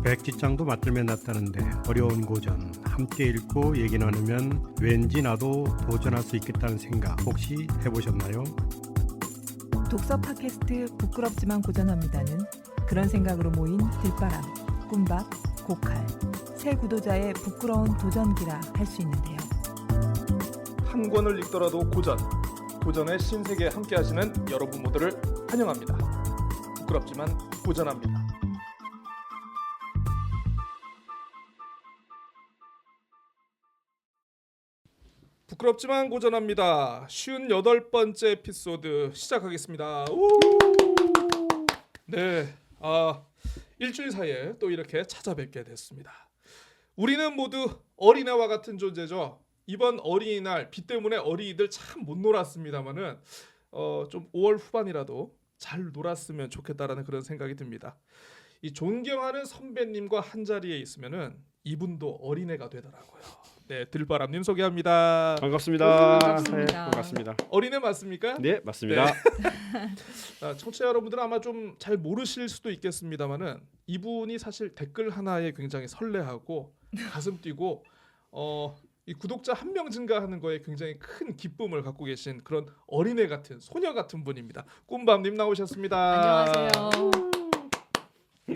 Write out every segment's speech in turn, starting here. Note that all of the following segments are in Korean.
백지장도 맞들며 났다는데 어려운 고전 함께 읽고 얘기 나누면 왠지 나도 도전할 수 있겠다는 생각 혹시 해보셨나요? 독서 팟캐스트 부끄럽지만 고전합니다는 그런 생각으로 모인 들바람, 꿈밥, 고칼, 새 구도자의 부끄러운 도전기라 할 수 있는데요. 한 권을 읽더라도 고전의 신세계에 함께 하시는 여러분 모두를 환영합니다. 부끄럽지만 고전합니다. 부끄럽지만 고전합니다. 58번째 에피소드 시작하겠습니다. 우! 네, 일주일 사이에 또 이렇게 찾아뵙게 됐습니다. 우리는 모두 어린애와 같은 존재죠. 이번 어린이날 비 때문에 어린이들 참 못 놀았습니다만은 좀 5월 후반이라도 잘 놀았으면 좋겠다라는 그런 생각이 듭니다. 이 존경하는 선배님과 한 자리에 있으면은 이분도 어린애가 되더라고요. 네, 들바람님 소개합니다. 반갑습니다. 반갑습니다. 네, 반갑습니다. 어린애 맞습니까? 네, 맞습니다. 네. 청취자 여러분들은 아마 좀 잘 모르실 수도 있겠습니다만은 이분이 사실 댓글 하나에 굉장히 설레하고 가슴 뛰고 이 구독자 한 명 증가하는 거에 굉장히 큰 기쁨을 갖고 계신 그런 어린애 같은 소녀 같은 분입니다. 꿈밤님 나오셨습니다. 안녕하세요.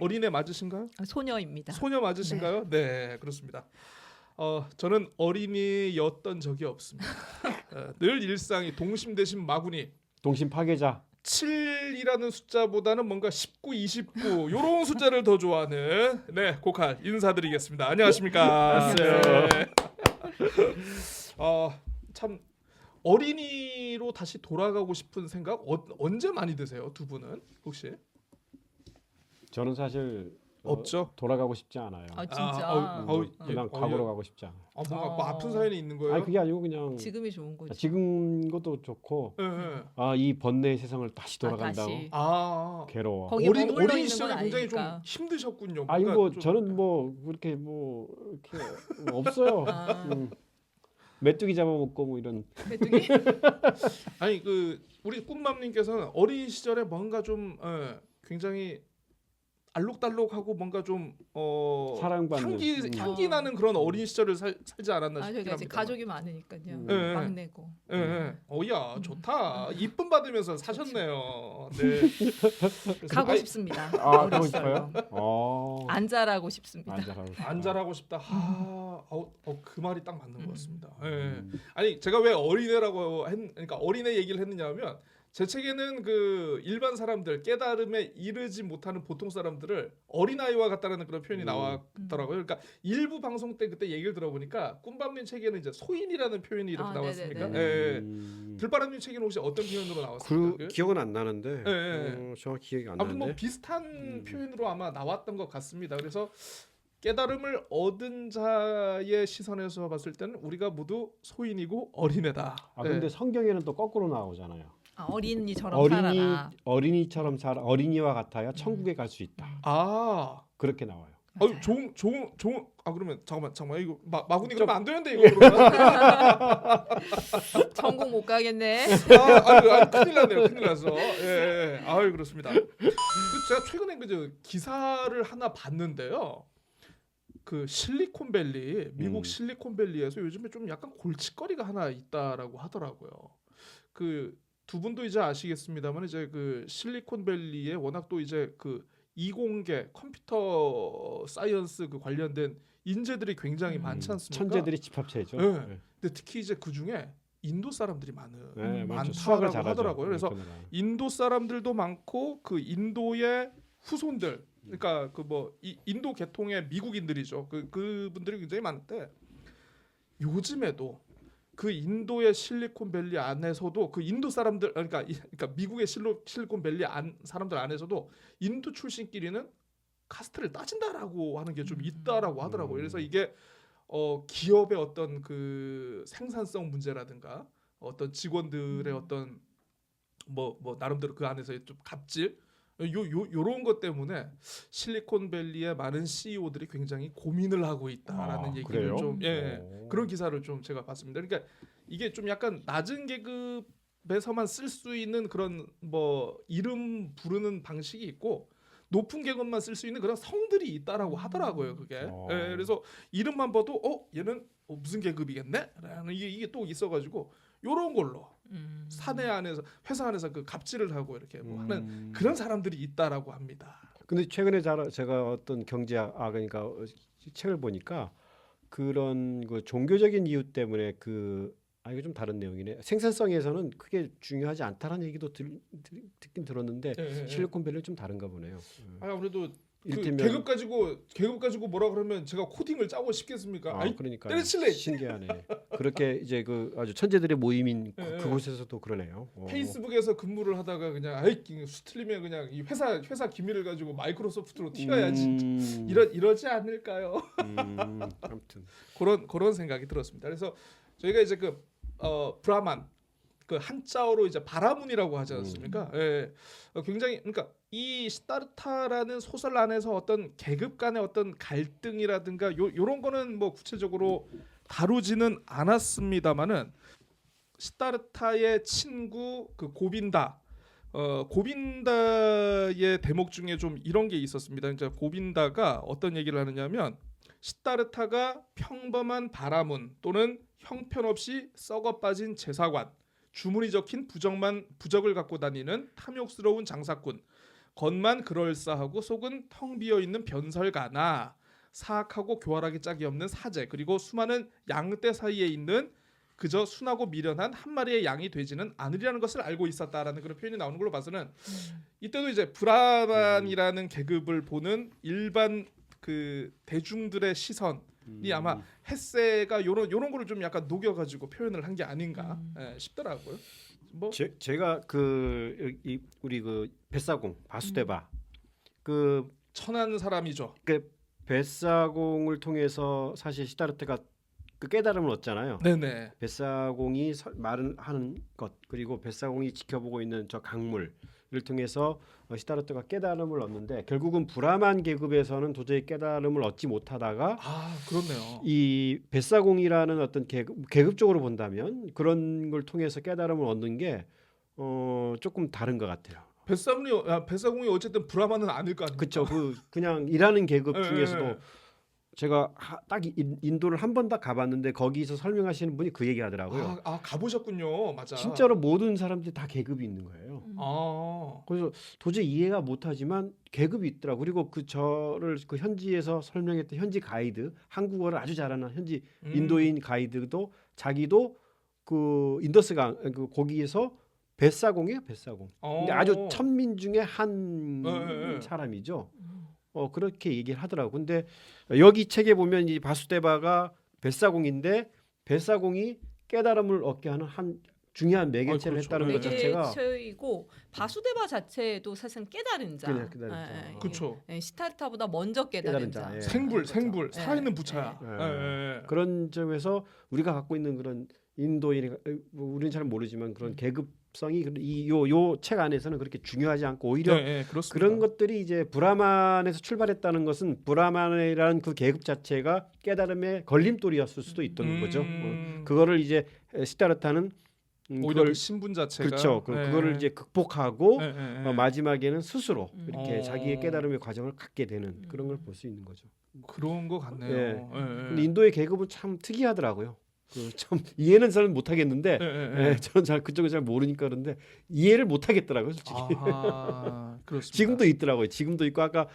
어린애 맞으신가요? 소녀입니다. 소녀 맞으신가요? 네, 그렇습니다. 저는 어린이였던 적이 없습니다. 늘 일상이 동심 대신 마구니. 동심 파괴자. 7이라는 숫자보다는 뭔가 19, 29 이런 숫자를 더 좋아하는 네 고칼 인사드리겠습니다. 안녕하십니까? 안녕하세요. 네. 참 어린이로 다시 돌아가고 싶은 생각 언제 많이 드세요? 두 분은 혹시? 저는 사실 없죠? 돌아가고 싶지 않아요. 아 진짜. 그냥 과거로 가고 싶지 않아요. 뭔가 뭐 아픈 사연이 있는 거예요? 아니 그게 아니고 그냥 지금이 좋은 거지. 지금 것도 좋고 네, 네. 이 번뇌의 세상을 다시 돌아간다고 다시. 괴로워. 거기 어린 머물러 어린 있는 시절이 건 굉장히 아니니까. 좀 힘드셨군요. 아니 뭔가 뭐 좀- 저는 뭐 그렇게 뭐 이렇게 없어요. 메뚜기 잡아먹고 뭐 이런. 메뚜기. 아니 그 우리 꿈맘님께서는 어린 시절에 뭔가 좀 굉장히 알록달록하고 뭔가 좀 사랑받는. 향기 나는 그런 어린 시절을 살지 않았나 아 싶긴 저희가 이제 합니다. 가족이 많으니까요. 네. 막내고. 예, 예. 어야 좋다. 이쁨 받으면서 사셨네요. 네. 그래서 가고 아이, 싶습니다. 가고 어렸어요. 싶어요? 안 자라고 싶습니다. 안 잘하고 싶다. 안 잘하고 싶다. 그 말이 딱 맞는 것 같습니다. 예. 아니 제가 왜 어린애라고 그러니까 어린애 얘기를 했느냐면 제 책에는 그 일반 사람들 깨달음에 이르지 못하는 보통 사람들을 어린아이와 같다라는 그런 표현이 나왔더라고요. 그러니까 일부 방송 때 그때 얘기를 들어보니까 꿈밤님 책에는 이제 소인이라는 표현이 이렇게 나왔습니까? 네네네. 예. 들바람님 책에는 혹시 어떤 표현으로 나왔습니까? 그 기억은 안 나는데 예. 정확히 기억이 안 아무튼 나는데 뭐 비슷한 표현으로 아마 나왔던 것 같습니다. 그래서 깨달음을 얻은 자의 시선에서 봤을 때는 우리가 모두 소인이고 어린애다. 근데 성경에는 또 거꾸로 나오잖아요. 어린이처럼 살아라. 어린이처럼 어린이와 같아야 천국에 갈 수 있다. 그렇게 나와요. 맞아요. 좋은. 그러면 잠깐만 이거 마구니 그러면 안 되는데 이거 그러면. 천국 못 가겠네. 아유, 큰일 났네요. 큰일 났어. 예. 아유 그렇습니다. 제가 최근에 그 기사를 하나 봤는데요. 그 실리콘밸리 미국 실리콘밸리에서 요즘에 좀 약간 골칫거리가 하나 있다라고 하더라고요. 그 두 분도 이제 아시겠습니다만 이제 그 실리콘밸리에 워낙 또 이제 그 이공계 컴퓨터 사이언스 그 관련된 인재들이 굉장히 많지 않습니까? 천재들이 집합체죠. 네. 네. 근데 특히 이제 그 중에 인도 사람들이 네, 맞죠. 수학을 많다라고 잘하죠. 하더라고요. 그래서 그 나라. 인도 사람들도 많고 그 인도의 후손들, 그러니까 그 뭐 인도 계통의 미국인들이죠. 그분들이 굉장히 많은데 요즘에도 그 인도의 실리콘밸리 안에서도 그 인도 사람들 그러니까 미국의 실리콘밸리 사람들 안에서도 인도 출신끼리는 카스트를 따진다라고 하는 게 좀 있다라고 하더라고요. 그래서 이게 기업의 어떤 그 생산성 문제라든가 어떤 직원들의 어떤 뭐 나름대로 그 안에서의 좀 갑질 요런 것 때문에 실리콘밸리의 많은 CEO들이 굉장히 고민을 하고 있다라는 얘기를 그래요? 좀 그런 기사를 좀 제가 봤습니다. 그러니까 이게 좀 약간 낮은 계급에서만 쓸 수 있는 그런 뭐 이름 부르는 방식이 있고 높은 계급만 쓸 수 있는 그런 성들이 있다라고 하더라고요. 그게. 예, 그래서 이름만 봐도 얘는 무슨 계급이겠네?라는 이게 또 있어가지고 요런 걸로 사내 안에서 회사 안에서 그 갑질을 하고 이렇게 뭐 하는 그런 사람들이 있다라고 합니다. 근데 최근에 제가 어떤 그러니까 책을 보니까 그런 그 종교적인 이유 때문에 이거 좀 다른 내용이네. 생산성에서는 크게 중요하지 않다라는 얘기도 듣긴 들었는데 예, 예. 실리콘밸리는 좀 다른가 보네요. 아무래도 그 이를테면 계급 가지고 뭐라 그러면 제가 코딩을 짜고 싶겠습니까? 아이, 그러니까 때려칠래. 신기하네. 그렇게 이제 그 아주 천재들의 모임인 예, 예. 그곳에서도 그러네요. 페이스북에서 근무를 하다가 그냥 수틀리면 그냥 이 회사 기밀을 가지고 마이크로소프트로 튀어야지 이러지 않을까요? 아무튼 그런 생각이 들었습니다. 그래서 저희가 이제 브라만 그 한자어로 이제 바라문이라고 하지 않습니까? 예. 굉장히 그러니까 이 시다르타라는 소설 안에서 어떤 계급 간의 어떤 갈등이라든가 요런 거는 뭐 구체적으로 다루지는 않았습니다만은 시다르타의 친구 그 고빈다의 대목 중에 좀 이런 게 있었습니다. 이제 고빈다가 어떤 얘기를 하느냐면 시다르타가 평범한 바라문 또는 형편없이 썩어 빠진 제사관, 주문이 적힌 부적을 갖고 다니는 탐욕스러운 장사꾼, 겉만 그럴싸하고 속은 텅 비어 있는 변설가나 사악하고 교활하게 짝이 없는 사제, 그리고 수많은 양떼 사이에 있는 그저 순하고 미련한 한 마리의 양이 되지는 않으리라는 것을 알고 있었다라는 그런 표현이 나오는 걸로 봐서는 이때도 이제 브라만이라는 계급을 보는 일반 그 대중들의 시선이 아마 헤세가 요런 거를 좀 약간 녹여가지고 표현을 한 게 아닌가 싶더라고요. 뭐 제가 우리 그 뱃사공 바수데바 천한 사람이죠. 그 뱃사공을 통해서 사실 시다르타가 그 깨달음을 얻잖아요. 네네. 뱃사공이 말을 하는 것, 그리고 뱃사공이 지켜보고 있는 저 강물을 통해서 시다르타가 깨달음을 얻는데 결국은 브라만 계급에서는 도저히 깨달음을 얻지 못하다가 그렇네요. 이 뱃사공이라는 어떤 계급적으로 본다면 그런 걸 통해서 깨달음을 얻는 게 조금 다른 것 같아요. 뱃사공이 어쨌든 브라만은 아닐 거 아닙니까? 그렇죠. 그냥 일하는 계급 예, 중에서도 예. 제가 딱 인도를 한 번 다 가봤는데 거기서 설명하시는 분이 그 얘기하더라고요. 가보셨군요. 맞아. 진짜로 모든 사람들이 다 계급이 있는 거예요. 그래서 도저히 이해가 못하지만 계급이 있더라고. 그리고 저를 그 현지에서 설명했던 현지 가이드, 한국어를 아주 잘하는 현지 인도인 가이드도 자기도 그 인더스강 거기에서 뱃사공이에요, 뱃사공. 근데 아주 천민 중에 한 사람이죠. 그렇게 얘기를 하더라고. 근데 여기 책에 보면 이 바수데바가 뱃사공인데 뱃사공이 깨달음을 얻게 하는 한 중요한 매개체를 그렇죠. 했다는 것 자체가 매개체이고 바수데바 자체도 사실은 깨달은 자. 그냥 깨달은 자. 그렇죠. 시타르타보다 먼저 깨달은 자. 자. 예. 생불 예. 살아있는 부처야. 예. 그런 점에서 우리가 갖고 있는 그런 인도인, 우리는 잘 모르지만 그런 계급성이 요 책 안에서는 그렇게 중요하지 않고 오히려 그렇습니다. 그런 것들이 이제 브라만에서 출발했다는 것은 브라만이라는 그 계급 자체가 깨달음의 걸림돌이었을 수도 있던 거죠. 그거를 이제 시다르타는 오히려 그 신분 자체가 그렇죠. 그거를 이제 극복하고 마지막에는 스스로 이렇게 자기의 깨달음의 과정을 갖게 되는 그런 걸 볼 수 있는 거죠. 그런 거 같네요. 예. 근데 인도의 계급은 참 특이하더라고요. 참 이해는 잘 못하겠는데 저는 잘 그쪽을 잘 모르니까 그런데 이해를 못하겠더라고요, 솔직히. 그렇습니다. 지금도 있더라고요. 지금도 있고 아까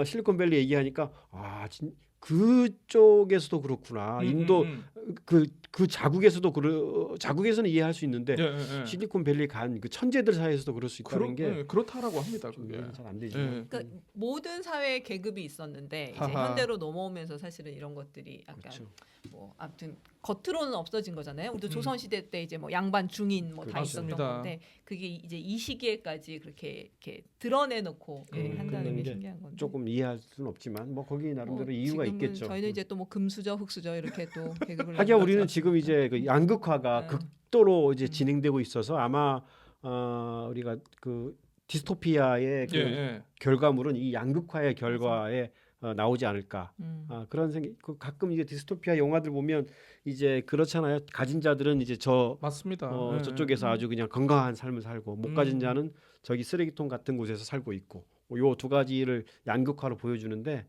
실리콘밸리 얘기하니까 그쪽에서도 그렇구나. 인도 그 자국에서는 이해할 수 있는데 실리콘밸리 간 그 천재들 사이에서도 그럴 수 있다는 게 그렇다라고 합니다. 그게 잘 안 되죠. 그러니까 모든 사회에 계급이 있었는데 이제 현대로 넘어오면서 사실은 이런 것들이 약간 그렇죠. 뭐 아무튼 겉으로는 없어진 거잖아요. 우리도 조선 시대 때 이제 뭐 양반 중인 뭐 다 있었던 맞습니다. 건데 그게 이제 이 시기에까지 그렇게 이렇게 드러내놓고 한다는 게 신기한 건데. 조금 이해할 수는 없지만 뭐 거기 나름대로 이유가 지금은 있겠죠. 저희는 이제 또 뭐 금수저, 흑수저 이렇게 또 계급을 하기야 우리는 나누었죠. 지금 이제 그 양극화가 극도로 이제 진행되고 있어서 아마 우리가 그 디스토피아의 결과물은 이 양극화의 결과에 나오지 않을까 그런 생각. 가끔 이제 디스토피아 영화들 보면 이제 그렇잖아요. 가진 자들은 이제 맞습니다. 저쪽에서 아주 그냥 건강한 삶을 살고 못 가진 자는 저기 쓰레기통 같은 곳에서 살고 있고 요 두 가지를 양극화로 보여주는데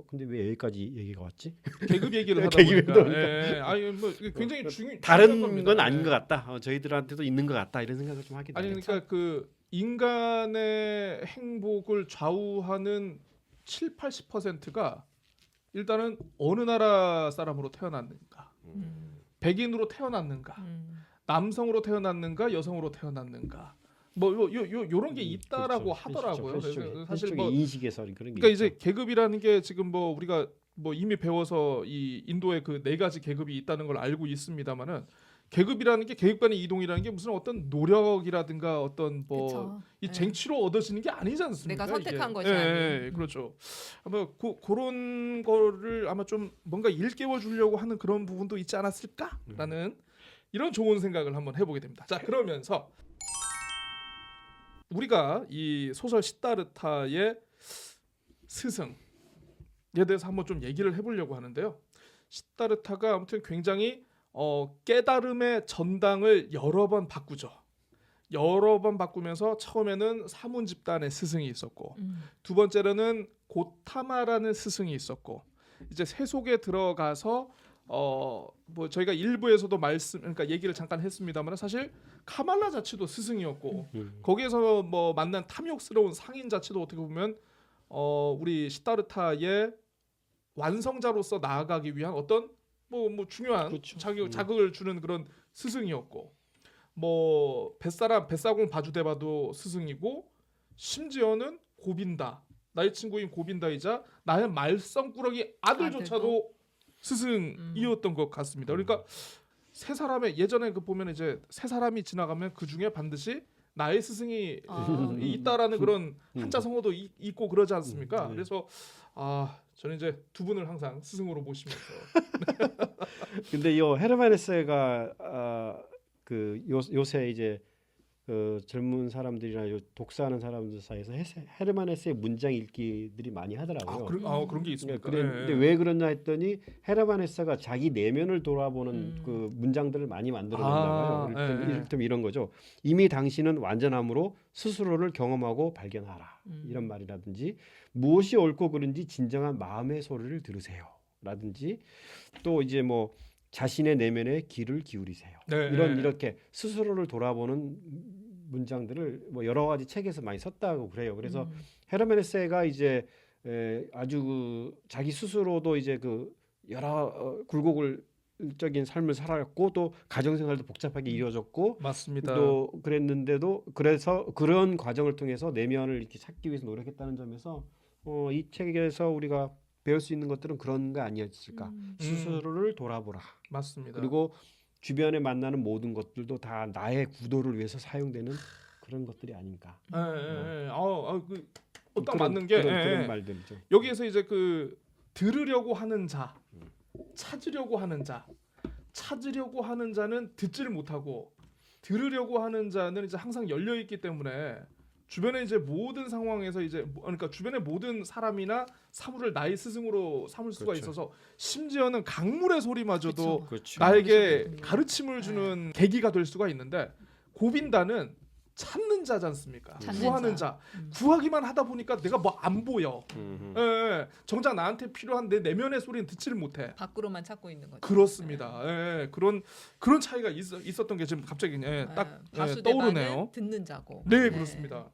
근데 왜 여기까지 얘기가 왔지? 계급 얘기를 하다 계급 보니까 얘기를 예, 아니 뭐 굉장히 중요한 다른 겁니다. 건 아닌 예. 것 같다. 저희들한테도 있는 것 같다 이런 생각을 좀 하게 아니 되네요. 그러니까 그 인간의 행복을 좌우하는 7-80%가 일단은 어느 나라 사람으로 태어났는가, 백인으로 태어났는가, 남성으로 태어났는가, 여성으로 태어났는가, 뭐 요런 게 있다라고 그렇죠. 하더라고요. 그래서 사실 뭐 인식에서 그런 게 그러니까 있죠. 이제 계급이라는 게 지금 뭐 우리가 뭐 이미 배워서 이 인도에 그 4가지 계급이 있다는 걸 알고 있습니다만은 계급이라는 게 계급 간의 이동이라는 게 무슨 어떤 노력이라든가 어떤 뭐 이 그쵸. 쟁취로 얻어지는 게 아니지 않습니까? 내가 선택한 이게. 것이 예, 아닌. 그렇죠. 아마 그런 거를 아마 좀 뭔가 일깨워 주려고 하는 그런 부분도 있지 않았을까라는 이런 좋은 생각을 한번 해보게 됩니다. 자, 그러면서 우리가 이 소설 시다르타의 스승에 대해서 한번 좀 얘기를 해보려고 하는데요. 시다르타가 아무튼 굉장히 깨달음의 전당을 여러 번 바꾸죠. 여러 번 바꾸면서 처음에는 사문 집단의 스승이 있었고, 두 번째로는 고타마라는 스승이 있었고, 이제 세속에 들어가서 뭐 저희가 일부에서도 그러니까 얘기를 잠깐 했습니다만 사실 카말라 자체도 스승이었고 거기에서 뭐 만난 탐욕스러운 상인 자체도 어떻게 보면 우리 시다르타의 완성자로서 나아가기 위한 어떤 뭐 중요한 그렇죠. 자극을 주는 그런 스승이었고, 뭐 뱃사공 바주데바도 스승이고, 심지어는 고빈다, 나의 친구인 고빈다이자 나의 말썽꾸러기 아들조차도 스승이었던 것 같습니다. 그러니까 세 사람의 예전에 그 보면 이제 세 사람이 지나가면 그 중에 반드시 나의 스승이 있다라는 그런 한자 성어도 있고 그러지 않습니까? 그래서 저는 이제 두 분을 항상 스승으로 모시면서. 근데 요 헤르만 헤세가 그 요새 이제 그 젊은 사람들이나 요 독서하는 사람들 사이에서 헤르만 헤세의 문장 읽기들이 많이 하더라고요. 그런 게 있습니까? 근데 왜 그러냐 했더니 헤르만 헤세가 자기 내면을 돌아보는 그 문장들을 많이 만들어낸다고요. 이를테면 이런 거죠. 이미 당신은 완전함으로 스스로를 경험하고 발견하라. 이런 말이라든지, 무엇이 옳고 그른지 진정한 마음의 소리를 들으세요. 라든지, 또 이제 뭐 자신의 내면에 귀를 기울이세요. 이렇게 스스로를 돌아보는 문장들을 뭐 여러 가지 책에서 많이 썼다고 그래요. 그래서 헤르만 헤세가 이제 아주 자기 스스로도 이제 그 여러 굴곡적인 삶을 살았고, 또 가정 생활도 복잡하게 이루어졌고, 맞습니다. 또 그랬는데도 그래서 그런 과정을 통해서 내면을 이렇게 찾기 위해서 노력했다는 점에서 이 책에서 우리가 배울 수 있는 것들은 그런 거 아니었을까? 스스로를 돌아보라. 맞습니다. 그리고 주변에 만나는 모든 것들도 다 나의 구도를 위해서 사용되는 그런 것들이 아닌가. 딱 맞는 게 그런 말들이죠. 여기에서 이제 그 들으려고 하는 자, 찾으려고 하는 자, 찾으려고 하는 자는 듣지를 못하고, 들으려고 하는 자는 이제 항상 열려 있기 때문에 주변에 이제 모든 상황에서 이제 그러니까 주변의 모든 사람이나 사물을 나의 스승으로 삼을 수가 있어서, 심지어는 강물의 소리마저도 나에게 가르침을 주는 계기가 될 수가 있는데, 고빈다는 찾는 자지 않습니까? 구하는 자. 구하기만 하다 보니까 내가 뭐 안 보여. 정작 나한테 필요한 내 내면의 소리는 듣지를 못해. 밖으로만 찾고 있는 거죠. 그렇습니다. 그런 차이가 있었던 게 지금 갑자기 딱 떠오르네요. 듣는 자고. 네, 그렇습니다.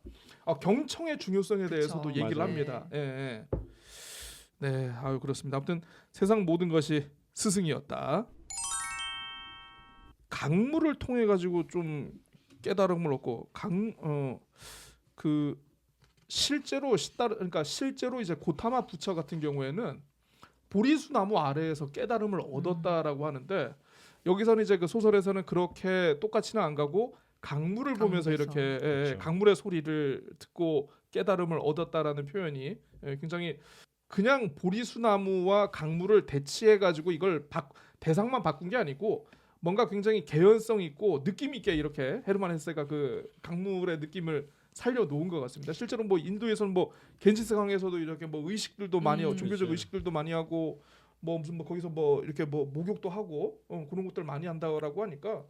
경청의 중요성에 대해서도 얘기를 맞아요. 합니다. 네, 그렇습니다. 아무튼 세상 모든 것이 스승이었다. 강물을 통해 가지고 좀 깨달음을 얻고, 실제로 실제로 이제 고타마 부처 같은 경우에는 보리수 나무 아래에서 깨달음을 얻었다라고 하는데, 여기서는 이제 그 소설에서는 그렇게 똑같이는 안 가고 강물을 보면서 이렇게 그렇죠. 강물의 소리를 듣고 깨달음을 얻었다라는 표현이 굉장히, 그냥 보리수나무와 강물을 대치해 가지고 이걸 대상만 바꾼 게 아니고 뭔가 굉장히 개연성 있고 느낌 있게 이렇게 헤르만 헤세가 그 강물의 느낌을 살려 놓은 것 같습니다. 실제로 뭐 인도에서는 뭐 겐지스 강에서도 이렇게 뭐 의식들도 많이 하고, 종교적 그렇죠. 의식들도 많이 하고, 뭐 무슨 뭐 거기서 뭐 이렇게 뭐 목욕도 하고 그런 것들 많이 한다라고 하니까.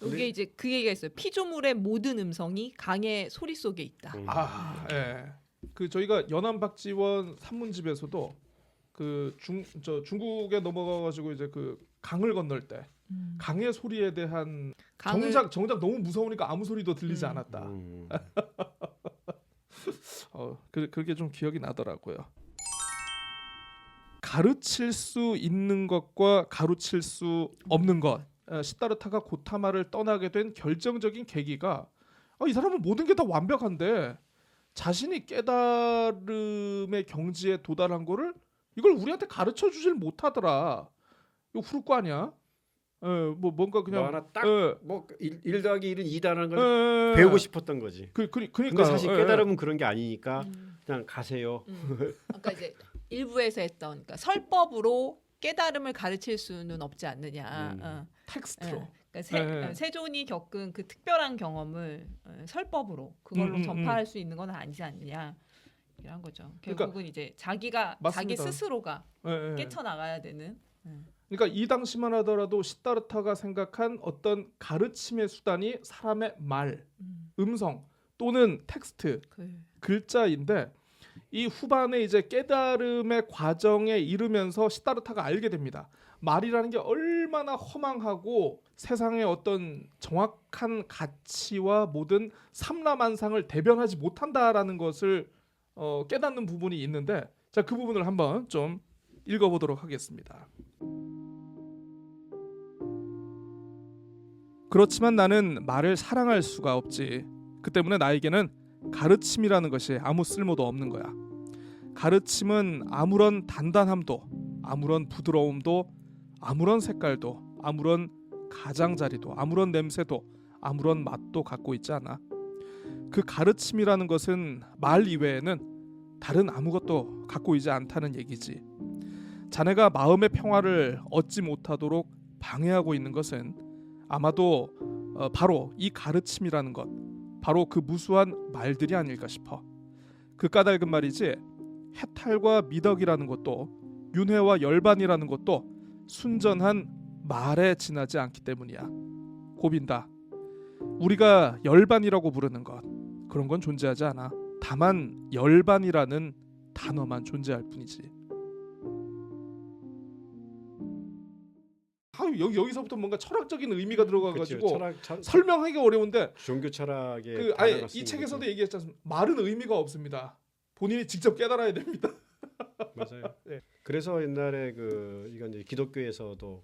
이게 이제 그 얘기가 있어요. 피조물의 모든 음성이 강의 소리 속에 있다. 그 저희가 연안 박지원 산문집에서도 그 중국에 넘어가가지고 이제 그 강을 건널 때 강의 소리에 대한 정작 너무 무서우니까 아무 소리도 들리지 않았다. 그게 좀 기억이 나더라고요. 가르칠 수 있는 것과 가르칠 수 없는 것. 시다르타가 고타마를 떠나게 된 결정적인 계기가 이 사람은 모든 게 다 완벽한데 자신이 깨달음의 경지에 도달한 거를 이걸 우리한테 가르쳐 주질 못하더라. 이거 후루꾸 아니야? 뭐 뭔가 그냥 하나 딱뭐 1 더하기 1은 2다라는 걸 배우고 싶었던 거지. 그러니까 근데 사실 깨달음은 그런 게 아니니까 그냥 가세요. 아까 이제 일부에서 했던 그러니까 설법으로 깨달음을 가르칠 수는 없지 않느냐. 텍스트로. 그러니까 세존이 겪은 그 특별한 경험을 설법으로 그걸로 전파할 수 있는 건 아니지 않느냐 이런 거죠. 결국은 그러니까, 이제 자기가 맞습니다. 자기 스스로가 깨쳐 나가야 되는. 그러니까 이 당시만 하더라도 시다르타가 생각한 어떤 가르침의 수단이 사람의 말, 음성 또는 텍스트, 글자인데 이 후반에 이제 깨달음의 과정에 이르면서 시다르타가 알게 됩니다. 말이라는 게 얼마나 허망하고 세상의 어떤 정확한 가치와 모든 삼라만상을 대변하지 못한다라는 것을 깨닫는 부분이 있는데 자, 그 부분을 한번 좀 읽어보도록 하겠습니다. 그렇지만 나는 말을 사랑할 수가 없지. 그 때문에 나에게는 가르침이라는 것이 아무 쓸모도 없는 거야. 가르침은 아무런 단단함도, 아무런 부드러움도, 아무런 색깔도, 아무런 가장자리도, 아무런 냄새도, 아무런 맛도 갖고 있지 않아. 그 가르침이라는 것은 말 이외에는 다른 아무것도 갖고 있지 않다는 얘기지. 자네가 마음의 평화를 얻지 못하도록 방해하고 있는 것은 아마도 바로 이 가르침이라는 것, 바로 그 무수한 말들이 아닐까 싶어. 그 까닭은 말이지, 해탈과 미덕이라는 것도 윤회와 열반이라는 것도 순전한 말에 지나지 않기 때문이야. 고빈다. 우리가 열반이라고 부르는 것, 그런 건 존재하지 않아. 다만 열반이라는 단어만 존재할 뿐이지. 여기서부터 뭔가 철학적인 의미가 들어가가지고 설명하기 어려운데 종교 철학의 이 책에서도 얘기했지 않습니까? 말은 의미가 없습니다. 본인이 직접 깨달아야 됩니다. 맞아요. 네. 그래서 옛날에 이건 이제 기독교에서도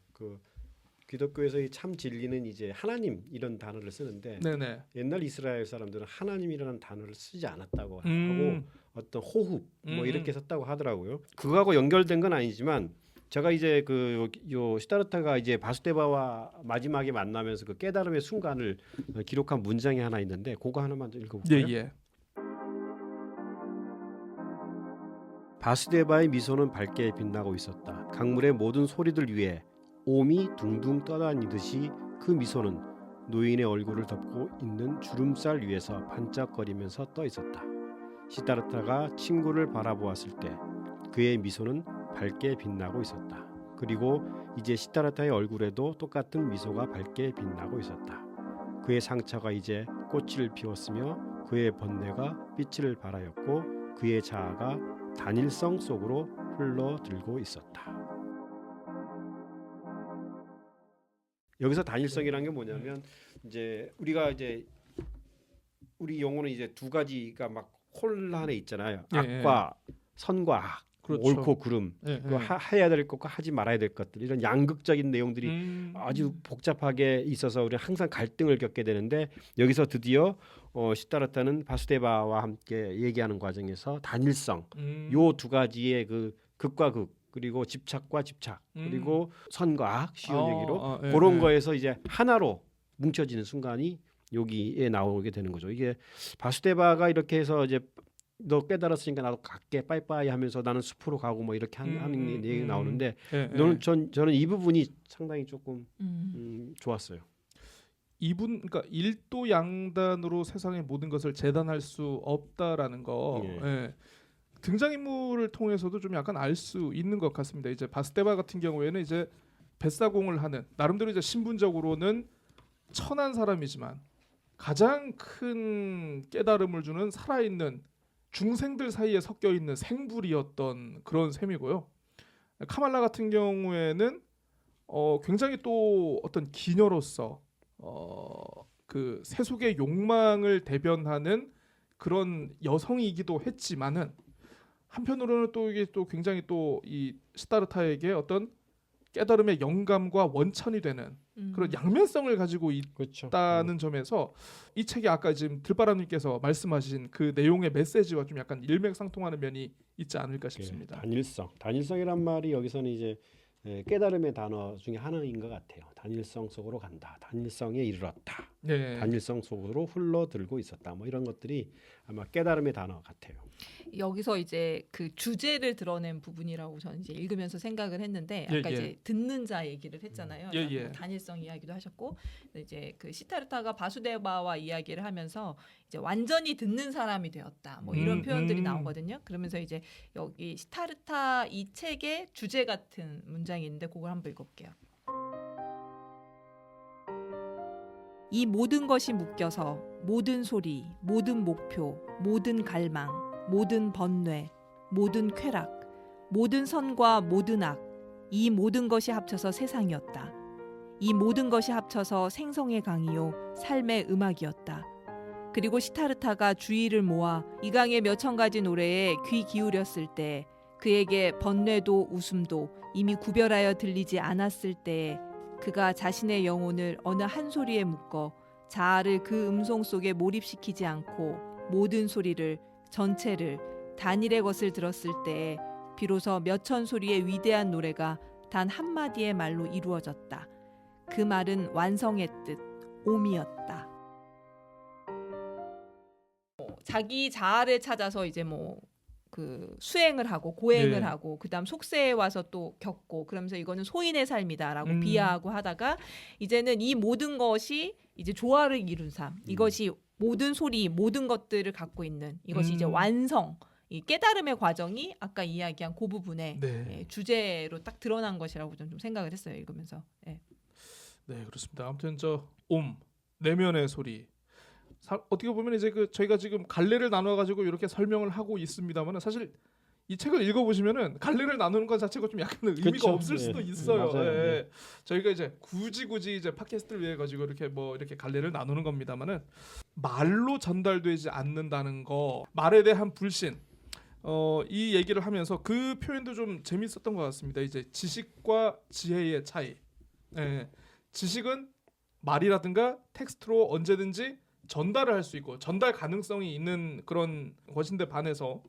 기독교에서 이 참 진리는 이제 하나님 이런 단어를 쓰는데 네네. 옛날 이스라엘 사람들은 하나님이라는 단어를 쓰지 않았다고 하고 어떤 호흡 뭐 이렇게 썼다고 하더라고요. 그거하고 연결된 건 아니지만 제가 이제 요 시다르타가 이제 바수데바와 마지막에 만나면서 그 깨달음의 순간을 기록한 문장이 하나 있는데 그거 하나만 좀 읽어볼까요? 예. 바수데바의 미소는 밝게 빛나고 있었다. 강물의 모든 소리들 위에 옴이 둥둥 떠다니듯이 그 미소는 노인의 얼굴을 덮고 있는 주름살 위에서 반짝거리면서 떠 있었다. 시다르타가 친구를 바라보았을 때 그의 미소는 밝게 빛나고 있었다. 그리고 이제 시다르타의 얼굴에도 똑같은 미소가 밝게 빛나고 있었다. 그의 상처가 이제 꽃을 피웠으며 그의 번뇌가 빛을 발하였고 그의 자아가 단일성 속으로 흘러들고 있었다. 여기서 단일성이라는 게 뭐냐면 이제 우리가 이제 우리 용어는 이제 두 가지가 막 혼란해 있잖아요. 악과 선과 악. 그렇죠. 옳고 그름, 해야 될 것과 하지 말아야 될 것들 이런 양극적인 내용들이 아주 복잡하게 있어서 우리 항상 갈등을 겪게 되는데 여기서 드디어 시다르타는 바수데바와 함께 얘기하는 과정에서 단일성, 요 두 가지의 그 극과 극 그리고 집착과 집착 그리고 선과 악 쉬운 얘기로 그런 거에서 이제 하나로 뭉쳐지는 순간이 여기에 나오게 되는 거죠. 이게 바수데바가 이렇게 해서 이제 너 깨달았으니까 나도 갈게 빠이빠이 하면서 나는 숲으로 가고 뭐 이렇게 하는 얘기가 나오는데 저는 이 부분이 상당히 조금 좋았어요. 이분 그러니까 일도 양단으로 세상의 모든 것을 재단할 수 없다라는 거 등장인물을 통해서도 좀 약간 알 수 있는 것 같습니다. 이제 바스데바 같은 경우에는 이제 뱃사공을 하는 나름대로 이제 신분적으로는 천한 사람이지만 가장 큰 깨달음을 주는 살아있는 중생들 사이에 섞여 있는 생불이었던 그런 셈이고요. 카말라 같은 경우에는 굉장히 또 어떤 기녀로서 그 세속의 욕망을 대변하는 그런 여성이기도 했지만은 한편으로는 또 이게 또 굉장히 또 이 시타르타에게 어떤 깨달음의 영감과 원천이 되는 그런 양면성을 가지고 그렇죠. 있다는 점에서 이 책이 아까 지금 들바람님께서 말씀하신 그 내용의 메시지와 좀 약간 일맥상통하는 면이 있지 않을까 싶습니다. 단일성이란 말이 여기서는 이제 깨달음의 단어 중에 하나인 것 같아요. 단일성 속으로 간다. 단일성에 이르렀다. 네. 단일성 속으로 흘러들고 있었다. 뭐 이런 것들이 아마 깨달음의 단어 같아요. 여기서 이제 그 주제를 드러낸 부분이라고 저는 이제 읽으면서 생각을 했는데 아까 이제 듣는 자 얘기를 했잖아요. 뭐 단일성 이야기도 하셨고 이제 그 시타르타가 바수데바와 이야기를 하면서 이제 완전히 듣는 사람이 되었다. 뭐 이런 표현들이 나오거든요. 그러면서 이제 여기 시타르타 이 책의 주제 같은 문장이 있는데 그걸 한번 읽어볼게요. 이 모든 것이 묶여서 모든 소리, 모든 목표, 모든 갈망, 모든 번뇌, 모든 쾌락, 모든 선과 모든 악, 이 모든 것이 합쳐서 세상이었다. 이 모든 것이 합쳐서 생성의 강이요 삶의 음악이었다. 그리고 시타르타가 주의를 모아 이 강의 몇천 가지 노래에 귀 기울였을 때 그에게 번뇌도 웃음도 이미 구별하여 들리지 않았을 때에 그가 자신의 영혼을 어느 한 소리에 묶어 자아를 그 음성 속에 몰입시키지 않고 모든 소리를 전체를 단일의 것을 들었을 때에 비로소 몇천 소리의 위대한 노래가 단 한마디의 말로 이루어졌다. 그 말은 완성의 뜻, 옴이었다. 자기 자아를 찾아서 이제 뭐 그 수행을 하고 고행을 하고 그다음 속세에 와서 또 겪고 그러면서 이거는 소인의 삶이다라고 비하하고 하다가 이제는 이 모든 것이 이제 조화를 이룬 삶, 이것이 모든 소리, 모든 것들을 갖고 있는 이것이 이제 완성, 이 깨달음의 과정이 아까 이야기한 그 부분의 주제로 딱 드러난 것이라고 좀 생각을 했어요. 읽으면서. 네, 그렇습니다. 아무튼 저 옴, 내면의 소리. 어떻게 보면 이제 그 저희가 지금 갈래를 나눠 가지고 이렇게 설명을 하고 있습니다만은 사실 이 책을 읽어보시면은 갈래를 나누는 것 자체가 좀 약간 의미가 없을 수도 있어요. 저희가 이제 굳이 이제 팟캐스트를 위해 가지고 이렇게 뭐 이렇게 갈래를 나누는 겁니다만은 말로 전달되지 않는다는 거, 말에 대한 불신. 이 얘기를 하면서 그 표현도 좀 재밌었던 것 같습니다. 이제 지식과 지혜의 차이. 지식은 말이라든가 텍스트로 언제든지 전달을 할 수 있고 전달 가능성이 있는 그런 것인데 반해서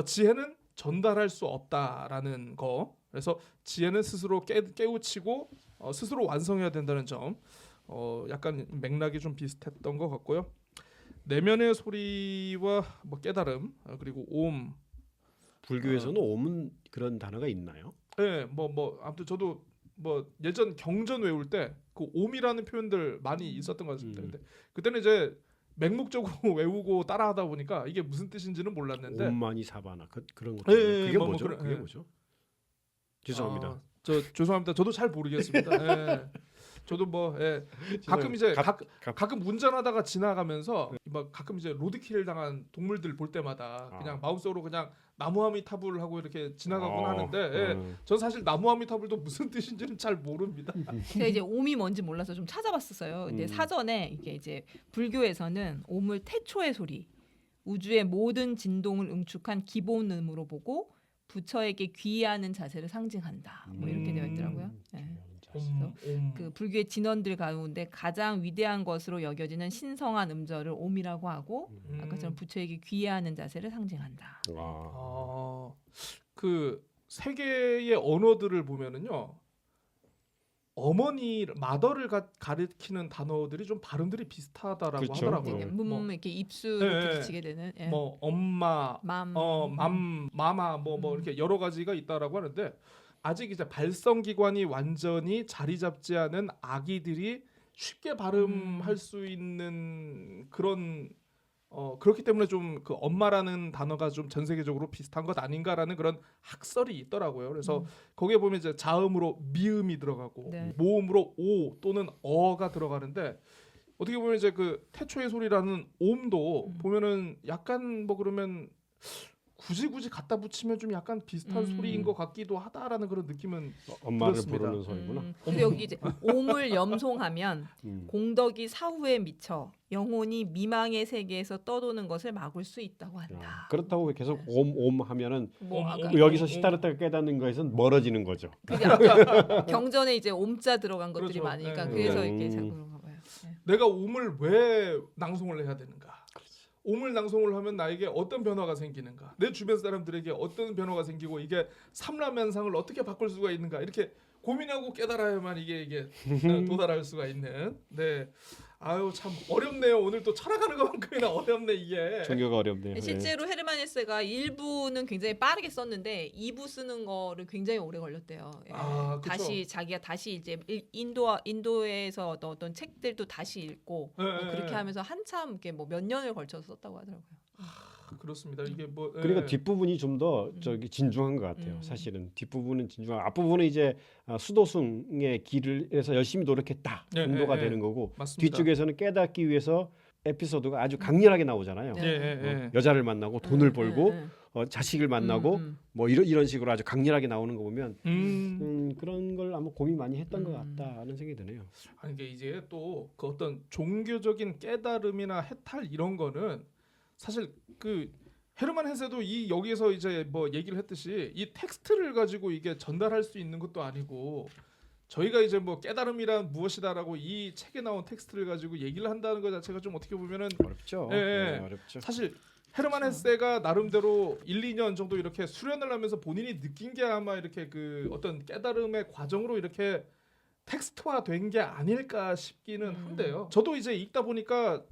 지혜는 전달할 수 없다라는 거. 그래서 지혜는 스스로 깨우치고 스스로 완성해야 된다는 점. 약간 맥락이 좀 비슷했던 것 같고요. 내면의 소리와 뭐 깨달음 그리고 옴. 불교에서는 옴은 그런 단어가 있나요? 네, 뭐 아무튼 저도 뭐 예전 경전 외울 때 그 옴이라는 표현들 많이 있었던 것 같습니다. 근데 그때는 이제 맹목적으로 외우고 따라하다 보니까 이게 무슨 뜻인지는 몰랐는데 옴마니 사바나 그런 것. 그게 뭐죠? 그게 뭐죠? 죄송합니다. 죄송합니다. 저도 잘 모르겠습니다. 저도 뭐 가끔 이제 가끔 운전하다가 지나가면서 막 가끔 이제 로드킬 당한 동물들 볼 때마다 그냥 마음속으로 그냥 나무아미타불 하고 이렇게 지나가곤 하는데 전 사실 나무아미타불도 무슨 뜻인지는 잘 모릅니다. 제가 이제 옴이 뭔지 몰라서 좀 찾아봤었어요. 근데 사전에 이게 이제 불교에서는 옴을 태초의 소리, 우주의 모든 진동을 응축한 기본음으로 보고 부처에게 귀의하는 자세를 상징한다. 뭐 이렇게 되어 있더라고요. 그 불교의 진원들 가운데 가장 위대한 것으로 여겨지는 신성한 음절을 옴이라고 하고 아까처럼 부처에게 귀의하는 자세를 상징한다. 그 세계의 언어들을 보면은요, 어머니 마더를 가리키는 단어들이 좀 발음들이 비슷하다라고 하더라고요. 이렇게 입술을 이렇게 붙이게 되는. 뭐 엄마, 마마 뭐 이렇게 여러 가지가 있다라고 하는데. 아직 이제 발성 기관이 완전히 자리 잡지 않은 아기들이 쉽게 발음할 수 있는 그런 그렇기 때문에 좀 그 엄마라는 단어가 좀 전 세계적으로 비슷한 것 아닌가라는 그런 학설이 있더라고요. 그래서 거기에 보면 이제 자음으로 미음이 들어가고 모음으로 오 또는 어가 들어가는데 어떻게 보면 이제 그 태초의 소리라는 옴도 보면은 약간 뭐 그러면 굳이 갖다 붙이면 좀 약간 비슷한 소리인 것 같기도 하다라는 그런 느낌은 엄마를 그렇습니다. 부르는 소리구나. 그리고 여기 이제 옴을 염송하면 음. 공덕이 사후에 미쳐 영혼이 미망의 세계에서 떠도는 것을 막을 수 있다고 한다. 그렇다고 계속 옴 하면은 뭐 아까 여기서 시타르타가 깨닫는 거에서는 멀어지는 거죠. 그게 아까 경전에 이제 옴자 들어간 것들이 그렇죠. 많으니까 네. 그래서 이렇게 자꾸 그런가 봐요. 네. 내가 옴을 왜 낭송을 해야 되는가? 옴을 낭송을 하면 나에게 어떤 변화가 생기는가? 내 주변 사람들에게 어떤 변화가 생기고 이게 삼라면상을 어떻게 바꿀 수가 있는가? 이렇게 고민하고 깨달아야만 이게 도달할 수가 있는. 네. 아유 참 어렵네요. 오늘 또 철학하는 것만큼이나 어렵네 이게. 종교가 어렵네요. 실제로 헤르만 헤세가 1부는 굉장히 빠르게 썼는데 2부 쓰는 거를 굉장히 오래 걸렸대요. 예. 아, 그쵸. 다시 자기가 다시 이제 인도에서 어떤 책들도 다시 읽고 네, 뭐 네, 그렇게 네. 하면서 한참 이렇게 뭐 몇 년을 걸쳐서 썼다고 하더라고요. 그렇습니다. 이게 뭐 그러니까 뒷부분이 좀 더 저기 진중한 것 같아요. 사실은 뒷부분은 진중하고 앞부분은 이제 수도승의 길을 해서 열심히 노력했다 네, 정도가 네, 되는 거고 맞습니다. 뒤쪽에서는 깨닫기 위해서 에피소드가 아주 강렬하게 나오잖아요. 네. 예, 예, 예. 여자를 만나고 돈을 벌고 자식을 만나고 음. 뭐 이런 식으로 아주 강렬하게 나오는 거 보면 음. 그런 걸 아마 고민 많이 했던 것 같다는 생각이 드네요. 아니 이게 이제 또 그 어떤 종교적인 깨달음이나 해탈 이런 거는 사실 그 헤르만 헤세도 이 여기에서 이제 뭐 얘기를 했듯이 이 텍스트를 가지고 이게 전달할 수 있는 것도 아니고 저희가 이제 뭐 깨달음이란 무엇이다라고 이 책에 나온 텍스트를 가지고 얘기를 한다는 것 자체가 좀 어떻게 보면은 어렵죠. 예, 예. 네, 어렵죠. 사실 헤르만 헤세가 나름대로 1, 2년 정도 이렇게 수련을 하면서 본인이 느낀 게 아마 이렇게 그 어떤 깨달음의 과정으로 이렇게 텍스트화 된 게 아닐까 싶기는 한데요. 저도 이제 읽다 보니까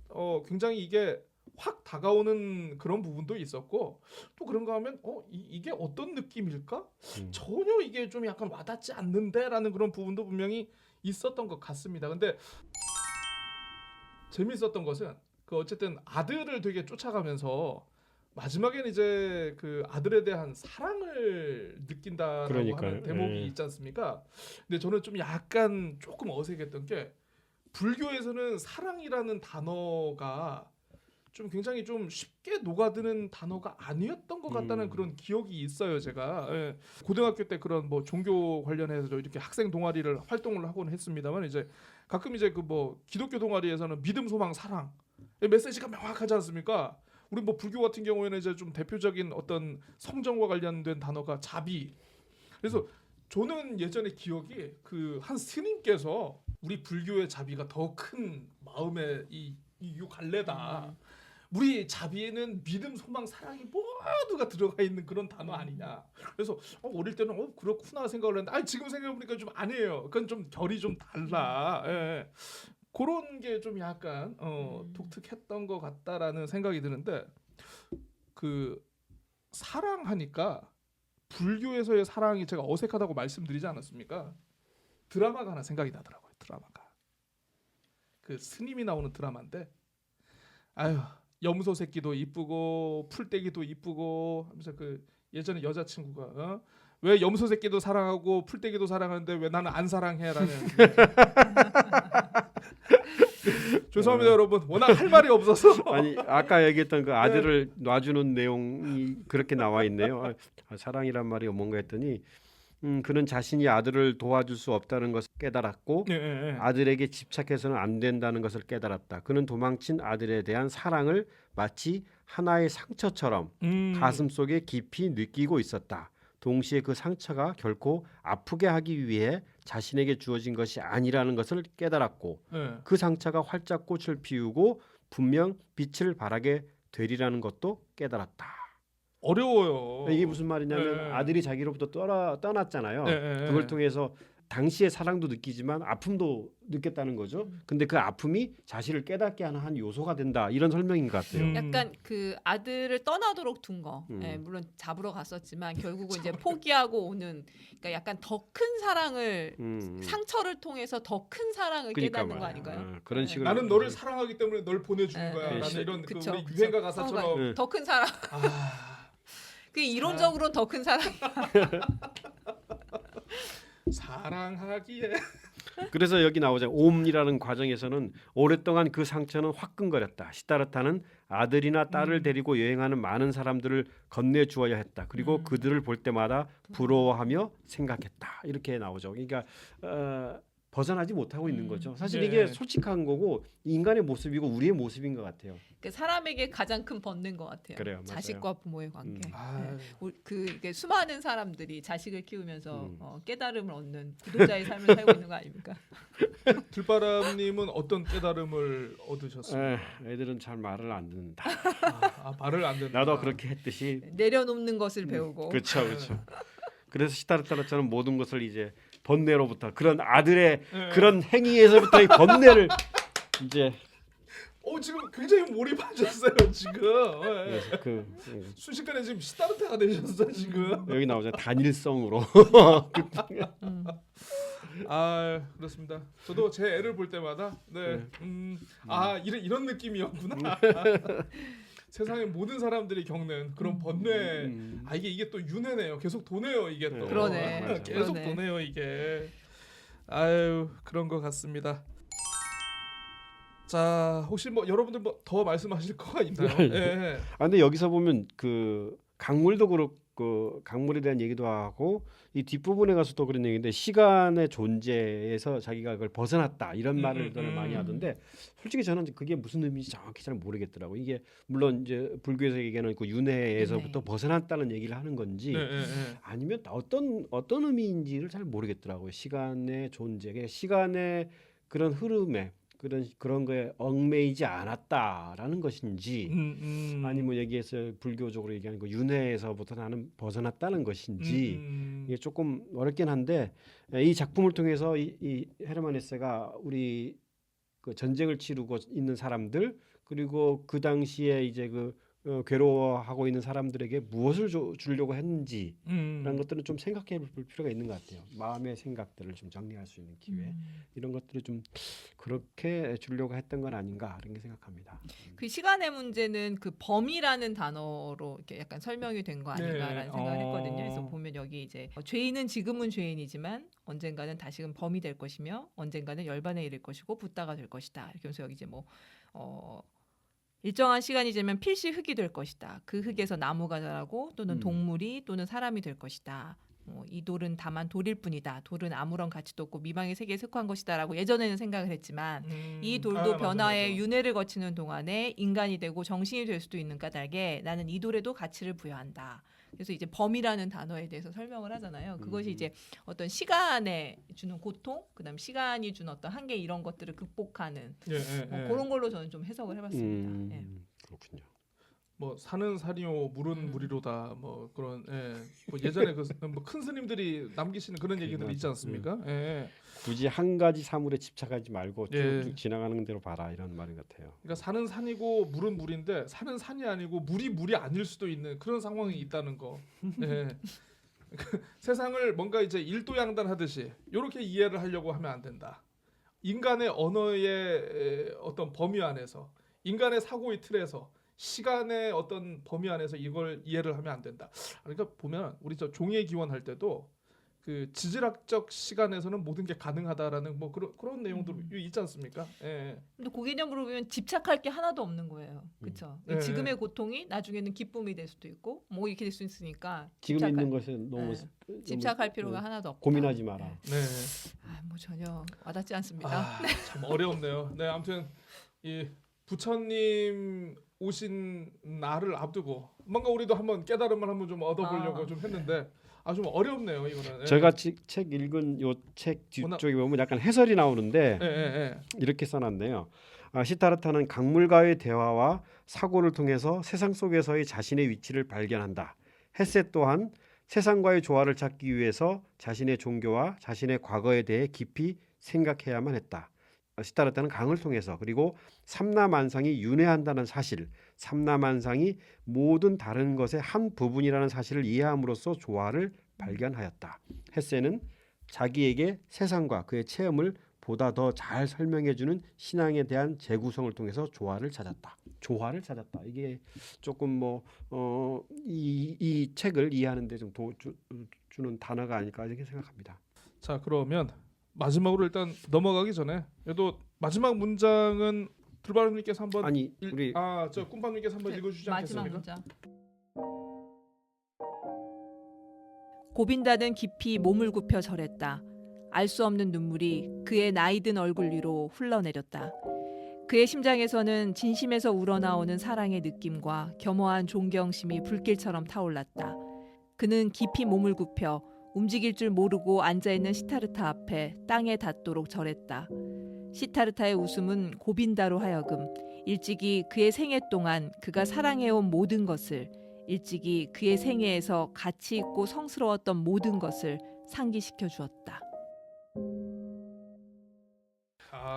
굉장히 이게 확 다가오는 그런 부분도 있었고 또 그런가 하면 이게 어떤 느낌일까? 전혀 이게 좀 약간 와닿지 않는데라는 그런 부분도 분명히 있었던 것 같습니다. 근데 재밌었던 것은 그 어쨌든 아들을 되게 쫓아가면서 마지막에는 이제 그 아들에 대한 사랑을 느낀다라고 그러니까요. 하는 대목이 예. 있지 않습니까? 근데 저는 좀 약간 조금 어색했던 게 불교에서는 사랑이라는 단어가 좀 굉장히 좀 쉽게 녹아드는 단어가 아니었던 것 같다는 그런 기억이 있어요. 제가 예. 고등학교 때 그런 뭐 종교 관련해서 이렇게 학생 동아리를 활동을 하곤 했습니다만 이제 가끔 이제 그 뭐 기독교 동아리에서는 믿음, 소망, 사랑 메시지가 명확하지 않습니까? 우리 뭐 불교 같은 경우에는 이제 좀 대표적인 어떤 성정과 관련된 단어가 자비. 그래서 저는 예전에 기억이 그 한 스님께서 우리 불교의 자비가 더 큰 마음의 이 갈래다. 우리 자비에는 믿음, 소망, 사랑이 모두가 들어가 있는 그런 단어 아니냐. 그래서 어릴 때는 그렇구나 생각을 했는데 지금 생각해보니까 좀 아니에요. 그건 좀 결이 좀 달라. 예. 그런 게 좀 약간 독특했던 것 같다라는 생각이 드는데 그 사랑하니까 불교에서의 사랑이 제가 어색하다고 말씀드리지 않았습니까? 드라마가 하나 생각이 나더라고요. 드라마가 그 스님이 나오는 드라마인데 아유 염소 새끼도 이쁘고 풀떼기도 이쁘고 하면서 그 예전에 여자친구가 왜 염소 새끼도 사랑하고 풀떼기도 사랑하는데 왜 나는 안 사랑해라는 죄송합니다 여러분 워낙 할 말이 없어서 아니 아까 얘기했던 그 아들을 놔주는 내용이 그렇게 나와 있네요. 사랑이란 말이 뭔가 했더니 그는 자신이 아들을 도와줄 수 없다는 것을 깨달았고 아들에게 집착해서는 안 된다는 것을 깨달았다. 그는 도망친 아들에 대한 사랑을 마치 하나의 상처처럼 가슴속에 깊이 느끼고 있었다. 동시에 그 상처가 결코 아프게 하기 위해 자신에게 주어진 것이 아니라는 것을 깨달았고 그 상처가 활짝 꽃을 피우고 분명 빛을 발하게 되리라는 것도 깨달았다. 어려워요. 이게 무슨 말이냐면 아들이 자기로부터 떠났잖아요. 그걸 통해서 당시의 사랑도 느끼지만 아픔도 느꼈다는 거죠. 근데 그 아픔이 자신을 깨닫게 하는 한 요소가 된다. 이런 설명인 것 같아요. 약간 그 아들을 떠나도록 둔 거. 예, 물론 잡으러 갔었지만 결국은 이제 포기하고 오는 그러니까 약간 더 큰 사랑을 상처를 통해서 더 큰 사랑을 깨닫는 거 아닌가요? 그런 식으로 나는 너를 사랑하기 때문에 널 보내주는 거야. 라는 이런 그 우리 유행가 가사처럼 더 큰 사랑. 그 이론적으로는 더 큰 사랑. 사랑하기에 그래서 여기 나오죠. 옴이라는 과정에서는 오랫동안 그 상처는 화끈거렸다. 시다르타는 아들이나 딸을 데리고 여행하는 많은 사람들을 건네주어야 했다. 그리고 그들을 볼 때마다 부러워하며 생각했다. 이렇게 나오죠. 그러니까 벗어나지 못하고 있는 거죠. 사실 네. 이게 솔직한 거고 인간의 모습이고 우리의 모습인 것 같아요. 그 사람에게 가장 큰 번뇌인 것 같아요. 그래요, 맞아요. 자식과 부모의 관계. 아, 이게 수많은 사람들이 자식을 키우면서 깨달음을 얻는 구도자의 삶을 살고 있는 거 아닙니까? 들바람님은 어떤 깨달음을 얻으셨어요? 애들은 잘 말을 안 듣는다. 말을 안 듣는다. 나도 그렇게 했듯이. 내려놓는 것을 배우고. 그렇죠, 그렇죠. 그래서 시다르타처럼 모든 것을 이제 번뇌로부터 그런 아들의 그런 행위에서부터 이 번뇌를 이제 지금 굉장히 몰입하셨어요 지금. 그래서 순식간에 지금 시다르타가 되셨어 지금. 여기 나오죠. 단일성으로. 그렇습니다. 저도 제 애를 볼 때마다 이런 느낌이었구나. 세상의 모든 사람들이 겪는 그런 번뇌. 이게 또 윤회네요. 계속 도네요 이게 또. 그러네. 계속 그러네. 도네요 이게. 그런 것 같습니다. 자, 혹시 여러분들 더 말씀하실 거가 있나요? 예. 근데 여기서 보면 그 강물도 그렇고 강물에 대한 얘기도 하고 이 뒷부분에 가서도 그런 얘기인데 시간의 존재에서 자기가 그걸 벗어났다 이런 말을 많이 하던데 솔직히 저는 그게 무슨 의미인지 정확히 잘 모르겠더라고. 이게 물론 이제 불교에서 얘기하는 그 윤회에서부터 벗어났다는 얘기를 하는 건지 아니면 어떤 의미인지를 잘 모르겠더라고요. 시간의 존재, 시간의 그런 흐름에 그런 거에 얽매이지 않았다라는 것인지 아니면 여기에서 불교적으로 얘기하는 그 윤회에서부터 나는 벗어났다는 것인지 이게 조금 어렵긴 한데 이 작품을 통해서 이 헤르만 헤세가 우리 그 전쟁을 치르고 있는 사람들 그리고 그 당시에 이제 괴로워하고 있는 사람들에게 무엇을 주려고 했는지라는 것들은 좀 생각해 볼 필요가 있는 것 같아요. 마음의 생각들을 좀 정리할 수 있는 기회 이런 것들을 좀 그렇게 주려고 했던 건 아닌가 이런 게 생각합니다. 그 시간의 문제는 그 범이라는 단어로 이렇게 약간 설명이 된 거 아닌가라는 생각을 했거든요. 그래서 보면 여기 이제 죄인은 지금은 죄인이지만 언젠가는 다시금 범이 될 것이며 언젠가는 열반에 이를 것이고 붓다가 될 것이다. 이렇게 해서 여기 이제 일정한 시간이 지나면 필시 흙이 될 것이다. 그 흙에서 나무가 자라고 또는 동물이 또는 사람이 될 것이다. 이 돌은 다만 돌일 뿐이다. 돌은 아무런 가치도 없고 미망의 세계에 속한 것이다라고 예전에는 생각을 했지만 이 돌도 변화의 맞아. 윤회를 거치는 동안에 인간이 되고 정신이 될 수도 있는 까닭에 나는 이 돌에도 가치를 부여한다. 그래서 이제 범이라는 단어에 대해서 설명을 하잖아요. 그것이 이제 어떤 시간에 주는 고통, 그다음 시간이 주는 어떤 한계 이런 것들을 극복하는 그런 걸로 저는 좀 해석을 해봤습니다. 그렇군요. 산은 산이요 물은 물이로다 그런 예전에 큰 스님들이 남기시는 그런 얘기들 있지 않습니까? 굳이 한 가지 사물에 집착하지 말고 쭉쭉 지나가는 대로 봐라 이런 말인 것 같아요. 그러니까 산은 산이고 물은 물인데 산은 산이 아니고 물이 아닐 수도 있는 그런 상황이 있다는 거. 세상을 뭔가 이제 일도양단하듯이 이렇게 이해를 하려고 하면 안 된다. 인간의 언어의 어떤 범위 안에서 인간의 사고의 틀에서 시간의 어떤 범위 안에서 이걸 이해를 하면 안 된다. 그러니까 보면 우리 종의 기원 할 때도 그 지질학적 시간에서는 모든 게 가능하다라는 그런 내용도 있지 않습니까? 근데 그 개념으로 보면 집착할 게 하나도 없는 거예요. 그렇죠? 지금의 고통이 나중에는 기쁨이 될 수도 있고 이렇게 될 수 있으니까 지금 있는 것에 너무 집착할 필요가 하나도 없다. 고민하지 마라. 전혀 와닿지 않습니다. 참 어렵네요. 아무튼 이 부처님 오신 날을 앞두고 뭔가 우리도 한번 깨달음을 한번 좀 얻어보려고 좀 했는데 좀 어렵네요 이거는. 제가 책 읽은 요 책 뒤쪽에 보면 약간 해설이 나오는데 이렇게 써놨네요. 시타르타는 강물과의 대화와 사고를 통해서 세상 속에서의 자신의 위치를 발견한다. 헤세 또한 세상과의 조화를 찾기 위해서 자신의 종교와 자신의 과거에 대해 깊이 생각해야만 했다. 시타르타는 강을 통해서 그리고 삼라만상이 윤회한다는 사실, 삼라만상이 모든 다른 것의 한 부분이라는 사실을 이해함으로써 조화를 발견하였다. 헤세는 자기에게 세상과 그의 체험을 보다 더 잘 설명해주는 신앙에 대한 재구성을 통해서 조화를 찾았다. 이게 조금 이 책을 이해하는 데 좀 주는 단어가 아닐까 이렇게 생각합니다. 자, 그러면 마지막으로 일단 넘어가기 전에 그래도 마지막 문장은 들바람님께서 한번 아니 우리 저 꿈밤님께서 한번 읽어주시지 마지막 않겠습니까? 문장. 고빈다는 깊이 몸을 굽혀 절했다. 알 수 없는 눈물이 그의 나이든 얼굴 위로 흘러내렸다. 그의 심장에서는 진심에서 우러나오는 사랑의 느낌과 겸허한 존경심이 불길처럼 타올랐다. 그는 깊이 몸을 굽혀 움직일 줄 모르고 앉아있는 시타르타 앞에 땅에 닿도록 절했다. 시타르타의 웃음은 고빈다로 하여금 일찍이 그의 생애 동안 그가 사랑해온 모든 것을, 일찍이 그의 생애에서 가치 있고 성스러웠던 모든 것을 상기시켜 주었다.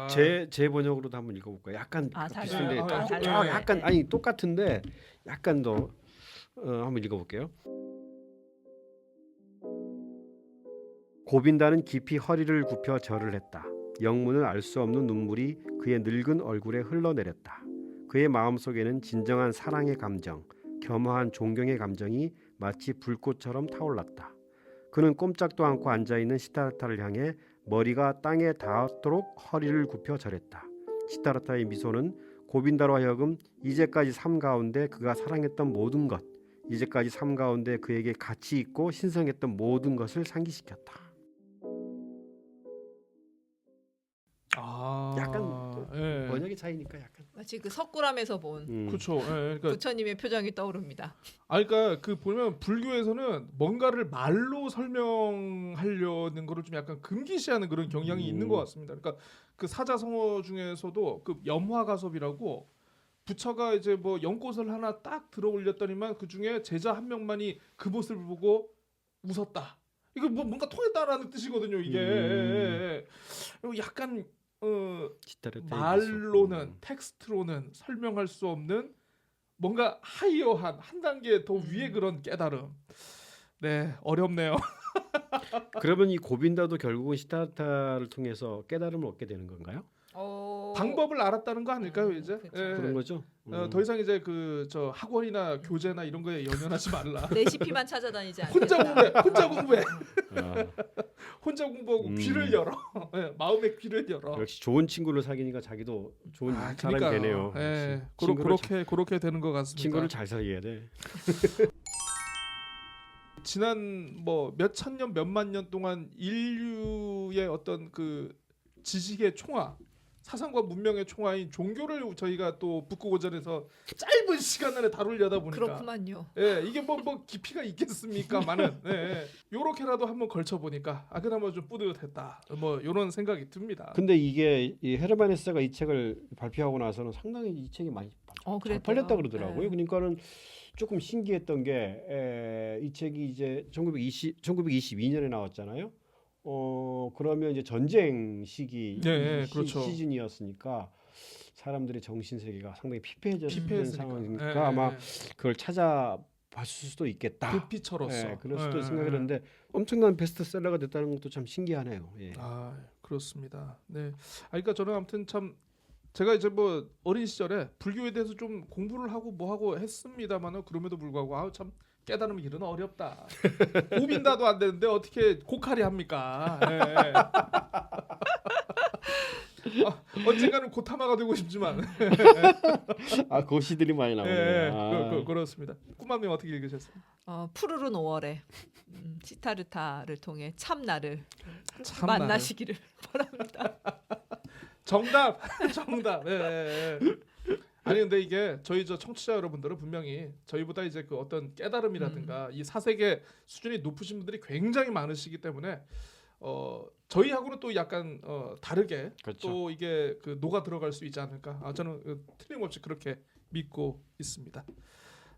제 번역으로도 한번 읽어볼까요? 약간 다르네. 비슷한데 달라요. 약간 아니 똑같은데 약간 더 한번 읽어볼게요. 고빈다는 깊이 허리를 굽혀 절을 했다. 영문을 알 수 없는 눈물이 그의 늙은 얼굴에 흘러내렸다. 그의 마음속에는 진정한 사랑의 감정, 겸허한 존경의 감정이 마치 불꽃처럼 타올랐다. 그는 꼼짝도 않고 앉아있는 시타르타를 향해 머리가 땅에 닿도록 허리를 굽혀 절했다. 시타르타의 미소는 고빈다로 하여금 이제까지 삶 가운데 그가 사랑했던 모든 것, 이제까지 삶 가운데 그에게 가치 있고 신성했던 모든 것을 상기시켰다. 약간 예. 번역의 차이니까 약간 마치 그 석굴암에서 본 그렇죠. 예. 그러니까 부처님의 표정이 떠오릅니다. 그러니까 그 보면 불교에서는 뭔가를 말로 설명하려는 거를 좀 약간 금기시하는 그런 경향이 있는 것 같습니다. 그러니까 그 사자성어 중에서도 그 염화가섭이라고 부처가 이제 뭐 연꽃을 하나 딱 들어 올렸더니만 그 중에 제자 한 명만이 그 모습을 보고 웃었다. 이거 뭐 뭔가 통했다라는 뜻이거든요. 이게 약간 말로는 텍스트로는 설명할 수 없는 뭔가 하이어한 한 단계 더 위에 그런 깨달음. 네, 어렵네요. 그러면 이 고빈다도 결국은 시타르타를 통해서 깨달음을 얻게 되는 건가요? 방법을 알았다는 거 아닐까요, 이제? 그쵸. 예. 그런 거죠? 더 이상 이제 그 저 학원이나 교재나 이런 거에 연연하지 말라. 레시피만 찾아다니지 않겠다. 혼자 공부해. 아, 혼자 공부하고 귀를 열어. 예, 마음의 귀를 열어. 역시 좋은 친구를 사귀니까 자기도 좋은 사람이 그러니까요. 되네요. 예, 친구를 그렇게 되는 것 같습니다. 친구를 잘 사귀어야 돼. 지난 뭐 몇천 년, 몇만 년 동안 인류의 어떤 그 지식의 총화, 사상과 문명의 총화인 종교를 저희가 또 북구고전에서 짧은 시간 안에 다루려다 보니까 그렇구만요. 예, 이게 뭐 깊이가 있겠습니까만은 요렇게라도 한번 걸쳐 보니까 그나마 좀 뿌듯했다. 뭐 요런 생각이 듭니다. 근데 이게 이 헤르만 헤세가 이 책을 발표하고 나서는 상당히 이 책이 많이 잘 그랬대요. 팔렸다 그러더라고요. 네. 그러니까는 조금 신기했던 게 이 책이 이제 1922년에 나왔잖아요. 그러면 이제 전쟁 시기 그렇죠. 시즌이었으니까 사람들의 정신 세계가 상당히 피폐해졌던 피폐했으니까. 상황이니까 아마 그걸 찾아봤을 수도 있겠다. 글피처로서. 그럴 수도 생각했는데 엄청난 베스트셀러가 됐다는 것도 참 신기하네요. 예. 그렇습니다. 네. 그러니까 저는 아무튼 참 제가 이제 뭐 어린 시절에 불교에 대해서 좀 공부를 하고 뭐 하고 했습니다만은 그럼에도 불구하고 참 깨달음의 길은 어렵다. 고빈다도 안 되는데 어떻게 고칼이 합니까? 언젠가는 고타마가 되고 싶지만. 고시들이 많이 나오네요. 그렇습니다. 꿈맘님 어떻게 읽으셨어요? 푸르른 5월에 시타르타를 통해 참나를 참나를. 만나시기를 바랍니다. 정답. 아니 근데 이게 저희 청취자 여러분들은 분명히 저희보다 이제 그 어떤 깨달음이라든가 이 사색의 수준이 높으신 분들이 굉장히 많으시기 때문에 저희하고는 또 약간 다르게 그렇죠. 또 이게 그 녹아 들어갈 수 있지 않을까. 저는 틀림없이 그렇게 믿고 있습니다.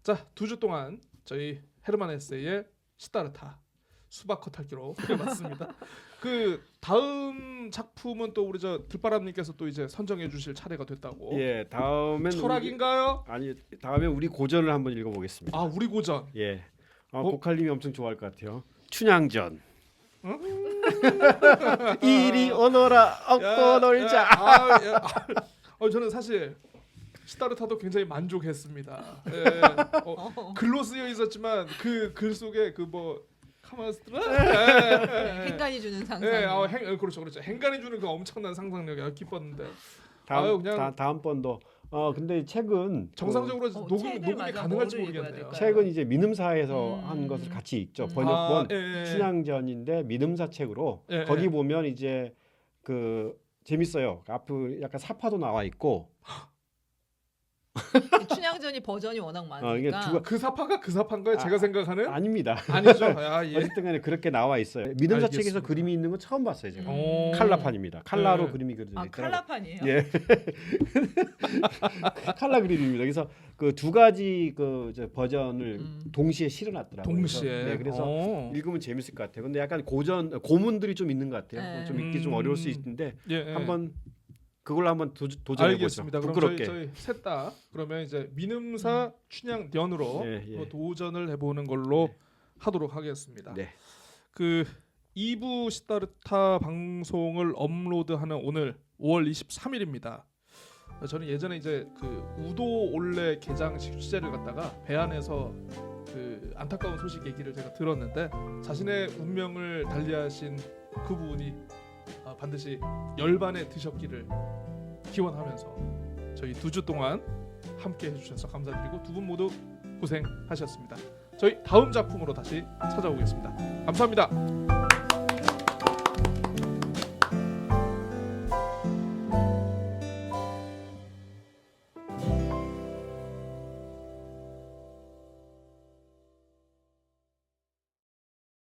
자, 2주 동안 저희 헤르만 헤세의 시타르타 수박 컷할기로 해봤습니다. 그 다음 작품은 또 우리 들바람님께서 또 이제 선정해 주실 차례가 됐다고. 예, 다음엔 철학인가요? 아니 다음에 우리 고전을 한번 읽어보겠습니다. 우리 고전. 예, 고칼님이 엄청 좋아할 것 같아요. 춘향전. 이리 오너라 업고 놀자. 저는 사실 시타르타도 굉장히 만족했습니다. 글로 쓰여 있었지만 그 글 속에 그 뭐 카마스트라. 행간이 주는 상상. 그렇죠. 행간이 주는 그 엄청난 상상력이 기뻤는데. 다음 다음번도 근데 책은 정상적으로 녹음이 책을 맞아, 가능할지 뭐를 읽어야 모르겠네요. 될까요? 책은 이제 민음사에서 한 것을 같이 읽죠. 번역본 예. 춘향전인데 민음사 책으로 예, 거기 예. 보면 이제 그 재밌어요. 앞으로 약간 사파도 나와 있고 춘향전이 버전이 워낙 이게 많으니까. 그 사파가 그 사파인가요? 제가 생각하는 아닙니다. 아니죠. 예. 어쨌든 간에 그렇게 나와 있어요. 민음사 알겠습니다. 책에서 그림이 있는 건 처음 봤어요. 제가. 오. 칼라판입니다. 칼라로 네. 그림이 그려져 있더라고요. 칼라판이에요. 예. 칼라 그림입니다. 그래서 그 두 가지 그 버전을 동시에 실어놨더라고요. 동시에. 그래서 읽으면 재밌을 것 같아요. 근데 약간 고문들이 좀 있는 것 같아요. 네. 좀 읽기 좀 어려울 수 있는데 예. 한번 그걸로 한번 도전해 보죠. 알겠습니다. 그럼 부끄럽게. 저희 셋 다 그러면 이제 민음사 춘향연으로 예. 도전을 해보는 걸로 네. 하도록 하겠습니다. 네. 그 2부 시타르타 방송을 업로드하는 오늘 5월 23일입니다. 저는 예전에 이제 그 우도 올레 개장식 취재를 갔다가 배 안에서 그 안타까운 소식 얘기를 제가 들었는데 자신의 운명을 달리하신 그 부분이 반드시 열반에 드셨기를 기원하면서 저희 2주 동안 함께 해주셔서 감사드리고 두 분 모두 고생하셨습니다. 저희 다음 작품으로 다시 찾아오겠습니다. 감사합니다.